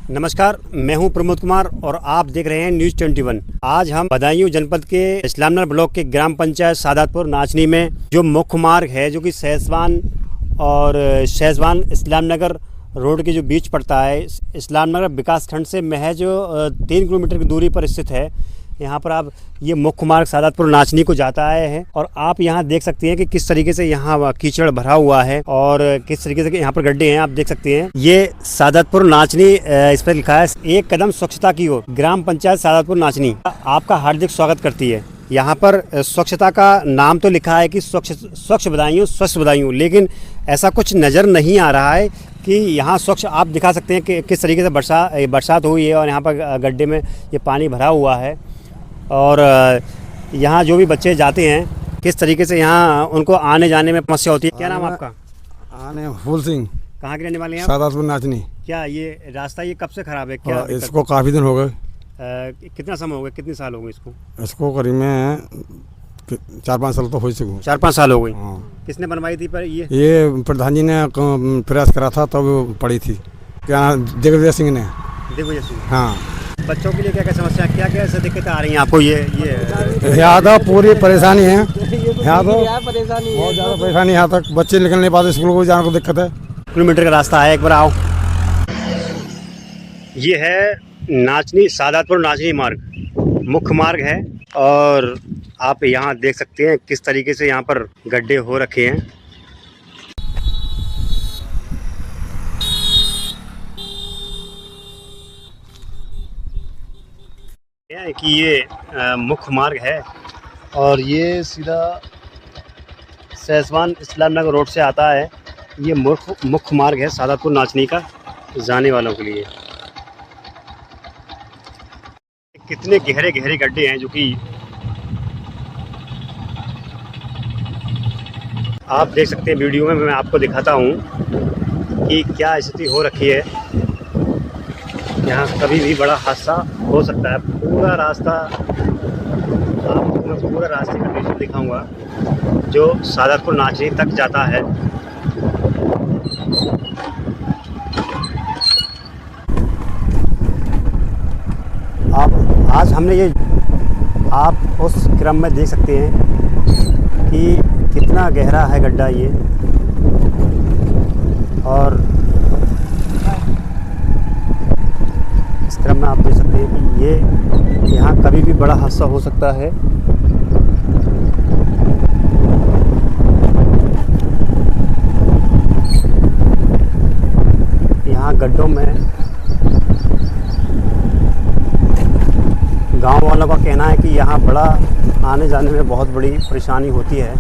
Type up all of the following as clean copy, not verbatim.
नमस्कार, मैं हूं प्रमोद कुमार और आप देख रहे हैं न्यूज़ 21। आज हम बदायूं जनपद के इस्लामनगर ब्लॉक के ग्राम पंचायत सादातपुर नाचनी में जो मुख्य मार्ग है जो कि सहसवान और सहसवान इस्लामनगर रोड के जो बीच पड़ता है, इस्लामनगर विकास खंड से महज 3 किलोमीटर की दूरी पर स्थित है। यहाँ पर आप ये मुख्य मार्ग सादातपुर नाचनी को जाता है और आप यहाँ देख सकते हैं कि किस तरीके से यहाँ कीचड़ भरा हुआ है और किस तरीके से यहाँ पर गड्ढे हैं। आप देख सकते हैं ये सादातपुर नाचनी, इस पर लिखा है एक कदम स्वच्छता की ओर। ग्राम पंचायत सादातपुर नाचनी आपका हार्दिक स्वागत करती है। यहाँ पर स्वच्छता का नाम तो लिखा है कि स्वच्छ बदायूं, स्वस्थ बदायूं, लेकिन ऐसा कुछ नज़र नहीं आ रहा है कि यहाँ स्वच्छ। आप दिखा सकते हैं कि किस तरीके से बरसात हुई है और यहाँ पर गड्ढे में ये पानी भरा हुआ है और यहाँ जो भी बच्चे जाते हैं किस तरीके से यहाँ उनको आने जाने में समस्या होती है। क्या नाम आपका? फूल सिंह। कहाँ के रहने वाले हैं आप? सादातपुर नाचनी। क्या ये रास्ता ये कब से ख़राब है? क्या इसको काफ़ी दिन हो गए। कितना समय हो गया, कितने साल हो गए इसको करीब में 4-5 साल तो हो चुके। 4-5 साल हो गए। हाँ। किसने बनवाई थी पर ये प्रधान जी ने प्रयास करा था तब पड़ी थी। क्या दिग्विजय सिंह ने? दिग्विजय सिंह। हाँ। बच्चों के लिए क्या क्या समस्या, क्या क्या ऐसे दिक्कतें आ रही हैं आपको? ये यहाँ तो पूरी परेशानी है। यहाँ तो बहुत ज़्यादा परेशानी, यहाँ तक बच्चे निकल नहीं पाते, स्कूल को जाने को दिक्कत है। किलोमीटर का रास्ता है, एक बार आओ। ये है नाचनी सादातपुर नाचनी मार्ग, मुख्य मार्ग है और आप यहाँ देख सकते हैं किस तरीके से यहाँ पर गड्ढे हो रखे हैं। कि ये मुख्य मार्ग है और ये सीधा सहसवान इस्लामनगर रोड से आता है। ये मुख्य मार्ग है सादातपुर नाचनी का जाने वालों के लिए। कितने गहरे गहरे गड्ढे हैं जो कि आप देख सकते हैं। वीडियो में मैं आपको दिखाता हूँ कि क्या स्थिति हो रखी है। यहाँ कभी भी बड़ा हादसा हो सकता है। पूरा रास्ता आपको मैं पूरा रास्ते का दृश्य दिखाऊंगा जो सादातपुर नाचनी तक जाता है। आज हमने ये आप उस क्रम में देख सकते हैं कि कितना गहरा है गड्ढा ये, और इस क्रम में आप देख सकते हैं कि ये यहाँ कभी भी बड़ा हादसा हो सकता है। यहाँ गड्ढों में गांव वालों का कहना है कि यहाँ बड़ा आने जाने में बहुत बड़ी परेशानी होती है।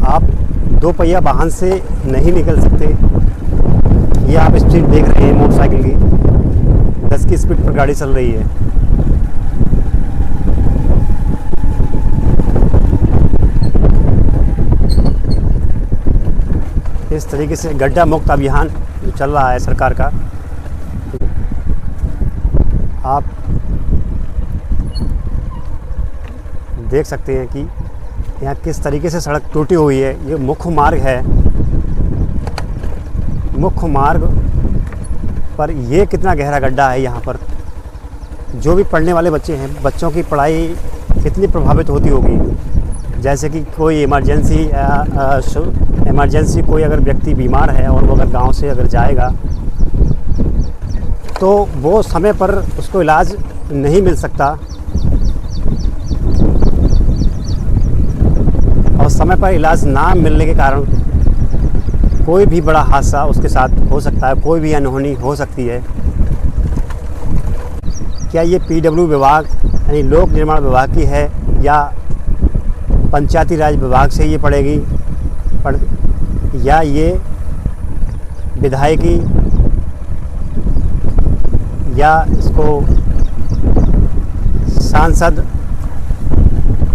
आप 2 पहिया वाहन से नहीं निकल सकते। ये आप स्पीड देख रहे हैं मोटरसाइकिल की, 10 की स्पीड पर गाड़ी चल रही है। इस तरीके से गड्ढा मुक्त अभियान जो चल रहा है सरकार का, आप देख सकते हैं कि यहाँ किस तरीके से सड़क टूटी हुई है। ये मुख्य मार्ग है। मुख्य मार्ग पर ये कितना गहरा गड्ढा है। यहाँ पर जो भी पढ़ने वाले बच्चे हैं, बच्चों की पढ़ाई कितनी प्रभावित होती होगी। जैसे कि कोई इमरजेंसी कोई अगर व्यक्ति बीमार है और वो अगर गांव से अगर जाएगा तो वो समय पर उसको इलाज नहीं मिल सकता और समय पर इलाज ना मिलने के कारण कोई भी बड़ा हादसा उसके साथ हो सकता है, कोई भी अनहोनी हो सकती है। क्या ये पीडब्ल्यू विभाग यानी लोक निर्माण विभाग की है या पंचायती राज विभाग से ये पड़ेगी या ये विधायकी या इसको सांसद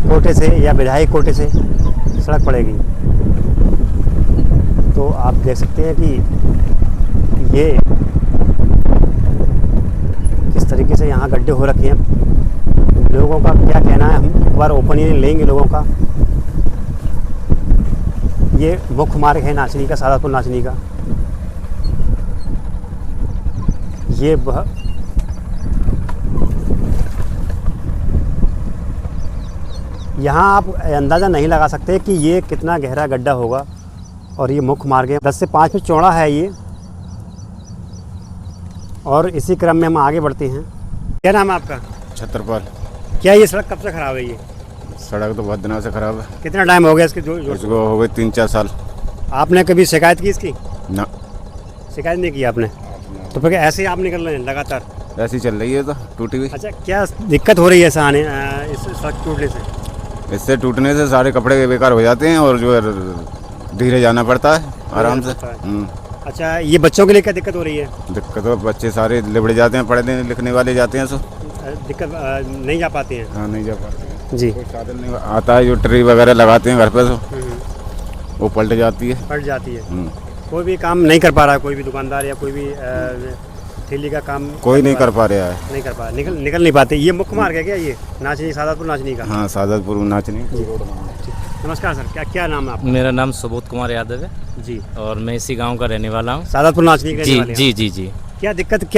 कोटे से या विधायक कोटे से सड़क पड़ेगी। तो आप देख सकते हैं कि ये किस तरीके से यहाँ गड्ढे हो रखे हैं। लोगों का क्या कहना है, हम एक बार ओपिनियन लेंगे लोगों का। ये मुख्य मार्ग है नाचनी का, सादातपुर नाचनी का। ये यहाँ आप अंदाज़ा नहीं लगा सकते कि ये कितना गहरा गड्ढा होगा। और ये मुख्य मार्ग है, 10 से 5 फीट चौड़ा है ये। और इसी क्रम में हम आगे बढ़ते हैं। क्या नाम है आपका? छत्रपाल। क्या ये सड़क कब से ख़राब है? ये सड़क तो बहुत दिनों से खराब है। कितना टाइम हो गया इसके जो इसको हो गए 3-4 साल। आपने कभी शिकायत की इसकी? ना, शिकायत नहीं की आपने? तो फिर ऐसे ही आप निकल रहे हैं लगातार? ऐसी चल रही है तो टूटी हुई। अच्छा, क्या दिक्कत हो रही है ऐसा आने इस सड़क टूटने से? इससे टूटने से सारे कपड़े बेकार हो जाते हैं और जो है धीरे जाना पड़ता है आराम से। अच्छा, ये बच्चों के लिए क्या दिक्कत हो रही है? दिक्कत हो, बच्चे सारे लिबड़ जाते हैं, पढ़ने लिखने वाले जाते हैं, सो दिक्कत नहीं जा पाते हैं। हाँ, नहीं जा पाते हैं जी। कोई साधन नहीं आता है। जो ट्री वगैरह लगाते हैं घर पे तो वो पलट जाती है। पलट जाती है। कोई भी काम नहीं कर पा रहा है, कोई भी दुकानदार या कोई भी ठेली का काम कोई नहीं कर पा रहा है। नहीं कर पा निकल नहीं पाते। ये मुख्य मार्ग है क्या ये नाचनी, सादातपुर नाचनी का? हाँ, सादातपुर नाचनी। नमस्कार सर, क्या नाम है आपका? मेरा नाम सुबोध कुमार यादव है जी। और मैं इसी गांव का रहने वाला हूँ। सादातपुर नाचनी के जी रहने वाले हैं? जी जी जी। क्या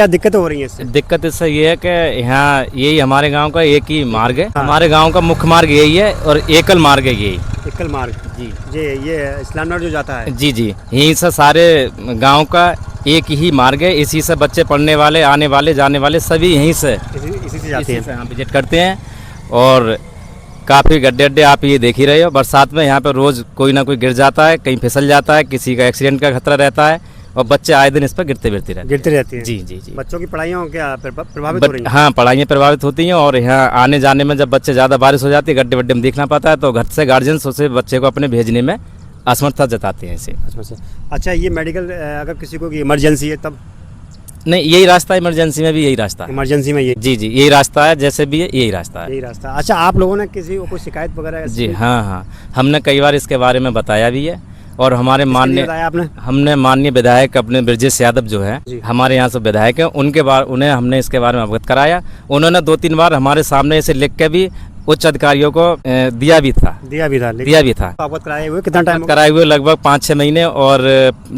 दिक्कत हो रही है इससे? दिक्कत इससे ये है कि यहाँ यही हमारे गांव का एक ही मार्ग है। हमारे गांव का मुख्य मार्ग यही है और एकल मार्ग है यही। एकल मार्ग जी जी। ये इस्लामनगर जो जाता है? जी जी, यहीं से सारे गांव का एक ही मार्ग है। इसी से बच्चे पढ़ने वाले, आने वाले, जाने वाले सभी यहीं से इसी से जाते हैं। यहाँ विजिट करते हैं। और काफ़ी गड्ढे आप ये देख ही रहे हो। बरसात में यहाँ पे रोज़ कोई ना कोई गिर जाता है, कहीं फिसल जाता है, किसी का एक्सीडेंट का खतरा रहता है और बच्चे आए दिन इस पर गिरते रहते हैं। हैं। जी जी जी। बच्चों की पढ़ाइयों क्या प्रभावित हो रही हैं? हाँ, पढ़ाइयाँ प्रभावित होती हैं। और यहाँ आने जाने में जब बच्चे ज़्यादा बारिश हो जाती है, गड्ढे वड्ढे में देखना पाता है, तो घर से गार्जियंस उसे बच्चे को अपने भेजने में असमर्थता जताते हैं इसे। अच्छा, ये मेडिकल अगर किसी को इमरजेंसी है तब? नहीं, यही रास्ता, इमरजेंसी में भी यही रास्ता है। इमरजेंसी में ये? जी जी, यही रास्ता है, जैसे भी है यही रास्ता है। यही रास्ता। अच्छा, आप लोगों ने किसी को कोई शिकायत वगैरह? जी हाँ, हमने कई बार इसके बारे में बताया भी है। और हमारे हमने माननीय विधायक अपने ब्रजेश यादव जो है हमारे यहाँ से विधायक हैं, उन्हें हमने इसके बारे में अवगत कराया। उन्होंने 2-3 बार हमारे सामने इसे लिख के भी उच्च अधिकारियों को दिया भी था। अवगत कराए हुए कितना टाइम? कराए हुए लगभग 5-6 महीने और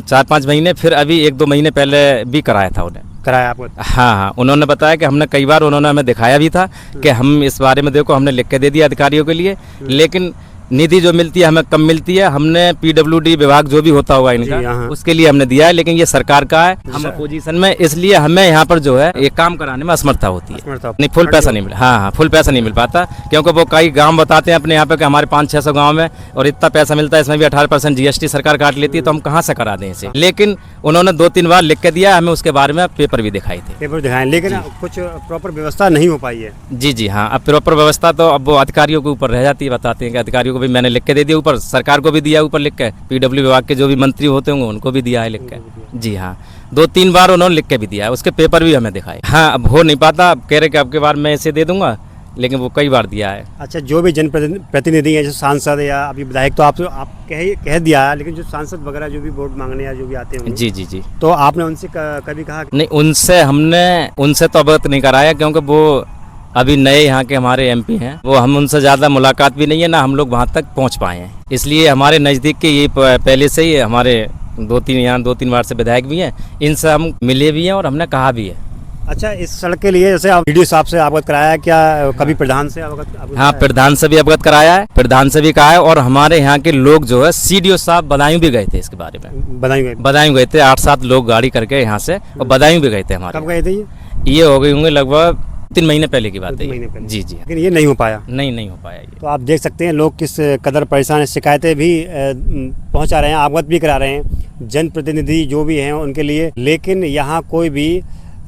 4-5 महीने, फिर अभी 1-2 महीने पहले भी कराया था उन्हें। कराया आपको? हाँ, उन्होंने बताया कि हमने कई बार, उन्होंने हमें दिखाया भी था कि हम इस बारे में देखो हमने लिख के दे दिया अधिकारियों के लिए, लेकिन निधि जो मिलती है हमें कम मिलती है। हमने PWD विभाग जो भी होता होगा इनका, उसके लिए हमने दिया है, लेकिन ये सरकार का है, हम अपोजिशन में, इसलिए हमें यहाँ पर जो है ये काम कराने में असमर्थता होती है। नहीं, फुल पैसा नहीं मिला। हाँ, फुल पैसा नहीं मिल पाता, क्योंकि वो कई गांव बताते हैं अपने यहाँ पे कि हमारे 500-600 गाँव में और इतना पैसा मिलता है, इसमें भी 18% GST सरकार काट लेती है, तो हम कहाँ से करा दें इसे। लेकिन उन्होंने 2-3 बार लिख के दिया, हमें उसके बारे में पेपर भी दिखाए थे। लेकिन कुछ प्रॉपर व्यवस्था नहीं हो पाई है। जी जी हाँ, अब प्रॉपर व्यवस्था तो अब वो अधिकारियों के ऊपर रह जाती है। बताते हैं कि अधिकारियों को भी मैंने लिख के दे दिया, ऊपर सरकार को भी दिया, ऊपर लिख के PW विभाग के जो भी मंत्री होते होंगे उनको भी दिया है लिख के। जी हाँ, 2-3 बार उन्होंने लिख के भी दिया है, उसके पेपर भी हमें दिखाए। हाँ, अब हो नहीं पाता, अब कह रहे कि अब के बार मैं इसे दे दूंगा, लेकिन वो कई बार दिया है। अच्छा, जो भी जनप्रतिनिधि है, जो सांसद या अभी विधायक, तो आप कह दिया है, लेकिन जो सांसद वगैरह जो भी वोट मांगने या जो भी आते हैं, जी जी जी, तो आपने उनसे कभी कहा? नहीं, उनसे तो अवगत नहीं कराया, क्योंकि वो अभी नए यहाँ के हमारे MP हैं। वो हम उनसे ज़्यादा मुलाकात भी नहीं है, ना हम लोग वहाँ तक पहुँच पाए हैं। इसलिए हमारे नज़दीक के ये पहले से ही हमारे 2-3 बार से विधायक भी हैं, इनसे हम मिले भी हैं और हमने कहा भी है। अच्छा, इस सड़क के लिए जैसे आप DDO साहब से अवगत कराया है क्या? कभी प्रधान से अवगत? हाँ, प्रधान से भी अवगत कराया है, प्रधान से भी कहा है। और हमारे यहाँ के लोग जो है CDO साहब बदायूं भी गए थे इसके बारे में। बदायूं गए थे, 8-7 लोग गाड़ी करके यहाँ से, और बदायूं भी गए थे हमारे। कब गए थे ये हो गई होंगे लगभग 3 महीने पहले की बात है। जी जी, लेकिन ये नहीं हो पाया। नहीं हो पाया ये। तो आप देख सकते हैं लोग किस कदर परेशान हैं। शिकायतें भी पहुंचा रहे हैं, अवगत भी करा रहे हैं जनप्रतिनिधि जो भी हैं उनके लिए, लेकिन यहाँ कोई भी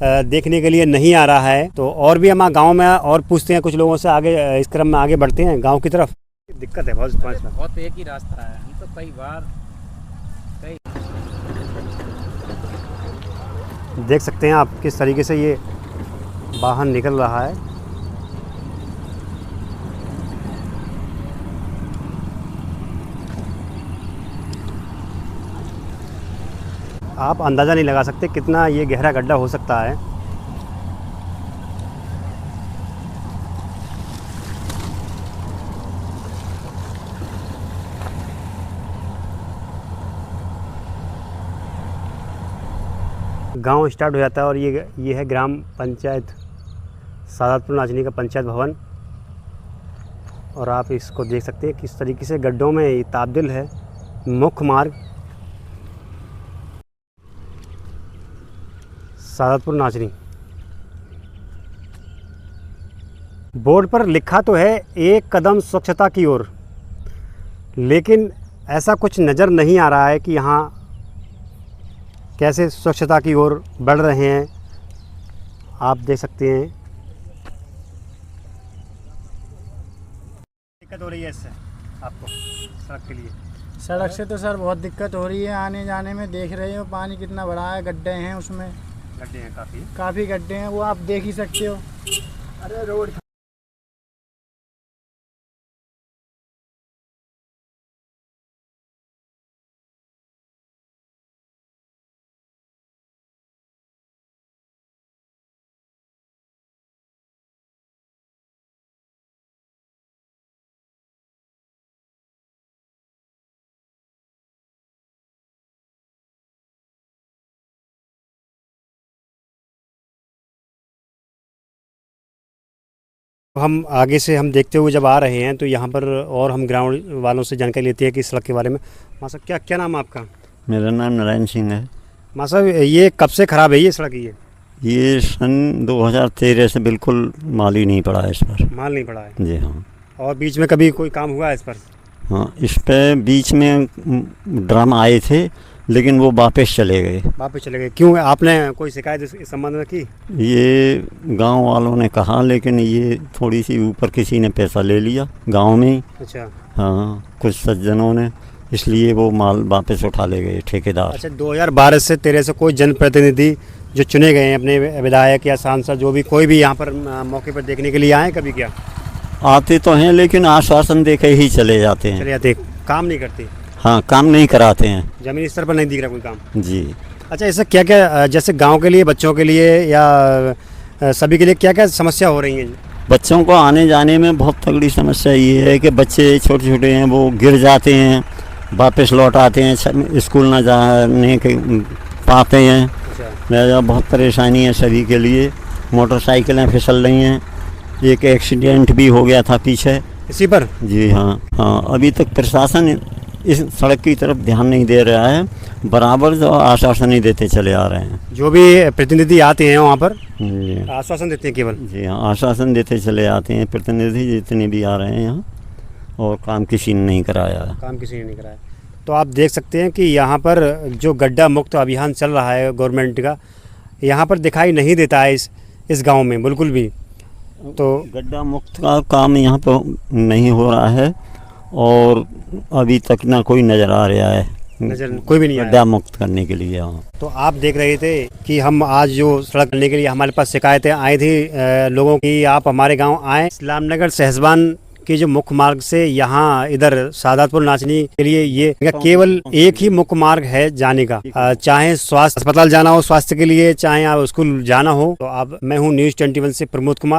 देखने के लिए नहीं आ रहा है। तो और भी हम गाँव में और पूछते हैं कुछ लोगों से, आगे इस क्रम में आगे बढ़ते हैं गाँव की तरफ। दिक्कत है बहुत एक ही रास्ता है, हम तो कई बार देख सकते हैं आप किस तरीके से ये वाहन निकल रहा है। आप अंदाज़ा नहीं लगा सकते कितना ये गहरा गड्ढा हो सकता है। गांव स्टार्ट हो जाता है और ये है ग्राम पंचायत सादातपुर नाचनी का पंचायत भवन। और आप इसको देख सकते हैं किस तरीके से गड्ढों में ये ताब्दिल है मुख्य मार्ग सादातपुर नाचनी। बोर्ड पर लिखा तो है 1 कदम स्वच्छता की ओर, लेकिन ऐसा कुछ नज़र नहीं आ रहा है कि यहाँ कैसे स्वच्छता की ओर बढ़ रहे हैं। आप देख सकते हैं दिक्कत हो रही है इससे आपको सड़क के लिए। सड़क से तो सर बहुत दिक्कत हो रही है आने जाने में। देख रहे हो पानी कितना बड़ा है, गड्ढे हैं उसमें, गड्ढे हैं काफ़ी गड्ढे हैं, वो आप देख ही सकते हो। अरे रोड हम आगे से हम देखते हुए जब आ रहे हैं तो यहाँ पर और हम ग्राउंड वालों से जानकारी लेते हैं कि सड़क के बारे में। माँ साहब क्या नाम है आपका? मेरा नाम नारायण सिंह है। माँ साहब ये कब से ख़राब है ये सड़क? ये सन 2013 से बिल्कुल माल ही नहीं पड़ा है इस पर। माल नहीं पड़ा है? जी हाँ। और बीच में कभी कोई काम हुआ है इस पर? हाँ, इस पे बीच में ड्रम आए थे लेकिन वो वापस चले गए। वापस चले गए क्यों? आपने कोई शिकायत इस संबंध में की? ये गांव वालों ने कहा, लेकिन ये थोड़ी सी ऊपर किसी ने पैसा ले लिया गांव में ही। अच्छा। हाँ, कुछ सज्जनों ने, इसलिए वो माल वापस उठा ले गए ठेकेदार। अच्छा, 2012 से 13 से कोई जनप्रतिनिधि जो चुने गए हैं अपने विधायक या सांसद जो भी, कोई भी यहाँ पर मौके पर देखने के लिए आए कभी? क्या आते तो हैं लेकिन आश्वासन दे के ही चले जाते हैं। चले जाते, काम नहीं करते? हाँ, काम नहीं कराते हैं। जमीनी स्तर पर नहीं दिख रहा कोई काम? जी। अच्छा, इससे क्या क्या, जैसे गांव के लिए, बच्चों के लिए या सभी के लिए क्या क्या समस्या हो रही है? बच्चों को आने जाने में बहुत तगड़ी समस्या ये है कि बच्चे छोटे छोटे हैं, वो गिर जाते हैं, वापस लौट आते हैं, स्कूल ना जाने के पाते हैं। अच्छा। बहुत परेशानी है सभी के लिए। मोटरसाइकिलें फिसल रही हैं, एक एक्सीडेंट भी हो गया था पीछे इसी पर। जी हाँ। हाँ, अभी तक प्रशासन इस सड़क की तरफ ध्यान नहीं दे रहा है, बराबर जो आश्वासन ही देते चले आ रहे हैं। जो भी प्रतिनिधि आते हैं वहाँ पर जी आश्वासन देते हैं केवल? जी हाँ, आश्वासन देते चले आते हैं प्रतिनिधि जितने भी आ रहे हैं यहाँ, और काम किसी ने नहीं कराया। काम किसी ने नहीं कराया। तो आप देख सकते हैं कि यहाँ पर जो गड्ढा मुक्त अभियान चल रहा है गवर्नमेंट का, यहाँ पर दिखाई नहीं देता है इस गाँव में बिल्कुल भी। तो गड्ढा मुक्त का काम यहाँ पर नहीं हो रहा है और अभी तक ना कोई नज़र आ रहा है, नजर कोई भी नहीं आया गड्ढा मुक्त करने के लिए। हाँ। तो आप देख रहे थे कि हम आज जो सड़क करने के लिए हमारे पास शिकायतें आई थी लोगों की, आप हमारे गांव आए। इस्लामनगर सहसवान के जो मुख्य मार्ग से यहाँ इधर सादातपुर नाचनी के लिए ये केवल एक ही मुख्य मार्ग है जाने का। चाहे स्वास्थ्य अस्पताल जाना हो स्वास्थ्य के लिए, चाहे आप स्कूल जाना हो। तो अब मैं हूँ न्यूज़ 21 से प्रमोद कुमार।